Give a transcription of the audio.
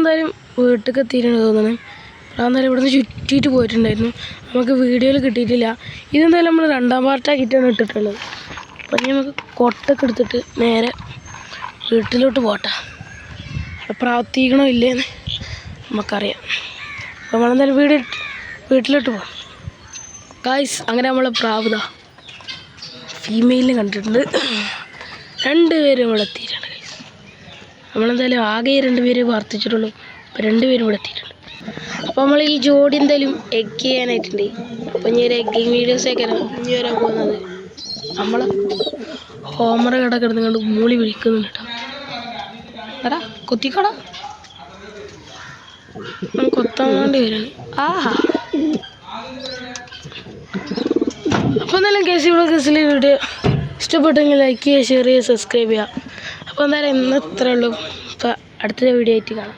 നമ്മളെന്തായാലും വീട്ടിലേക്ക് എത്തിയിട്ടുണ്ട് തോന്നുന്നത്. പ്രാന്തായാലും ഇവിടെ നിന്ന് ചുറ്റിയിട്ട് പോയിട്ടുണ്ടായിരുന്നു. നമുക്ക് വീഡിയോയിൽ കിട്ടിയിട്ടില്ല. ഇതെന്തായാലും നമ്മൾ 2ാം പാർട്ടാക്കിയിട്ടാണ് ഇട്ടിട്ടുള്ളത്. അപ്പം നമുക്ക് കൊട്ടൊക്കെ എടുത്തിട്ട് നേരെ വീട്ടിലോട്ട് പോട്ടെ. പ്രാർത്ഥിക്കണോ ഇല്ലേന്ന് നമുക്കറിയാം. അപ്പം നമ്മളെന്തായാലും വീട്ടിലോട്ട് പോകാം ഗായ്സ്. അങ്ങനെ നമ്മളെ പ്രാവുത ഫീമെയിലിനെ കണ്ടിട്ടുണ്ട്. 2 പേരും ഇവിടെ എത്തിയിട്ടുണ്ട് ഗായ്സ്. നമ്മളെന്തായാലും ആകെ 2 പേര് പ്രാർത്ഥിച്ചിട്ടുള്ളൂ. അപ്പോൾ 2 പേരും ഇവിടെ എത്തിയിട്ടുണ്ട്. അപ്പോൾ നമ്മൾ ഈ ജോഡി എന്തായാലും എഗ് ചെയ്യാനായിട്ടുണ്ട്. അപ്പോൾ ഇനി ഒരു എഗ്ഗിങ് വീഡിയോസൊക്കെ ഇനി വരാൻ പോകുന്നത്. നമ്മൾ ഹോമറ കട കിടന്നുകൊണ്ട് മൂളി വിളിക്കുന്നുണ്ട് കേട്ടോ. എടാ കൊത്തിക്കടാ, കൊത്താൻ വേണ്ടി വരാണ്. ആഹാ. അപ്പോൾ എന്തായാലും കേസിലെ വീഡിയോ ഇഷ്ടപ്പെട്ടെങ്കിൽ ലൈക്ക് ചെയ്യുക, ഷെയർ ചെയ്യുക, സബ്സ്ക്രൈബ് ചെയ്യുക. അപ്പോൾ എന്തായാലും ഇന്ന് ഇത്രേ ഉള്ളൂ. അപ്പോൾ അടുത്ത വീഡിയോ ആയിട്ട് കാണാം.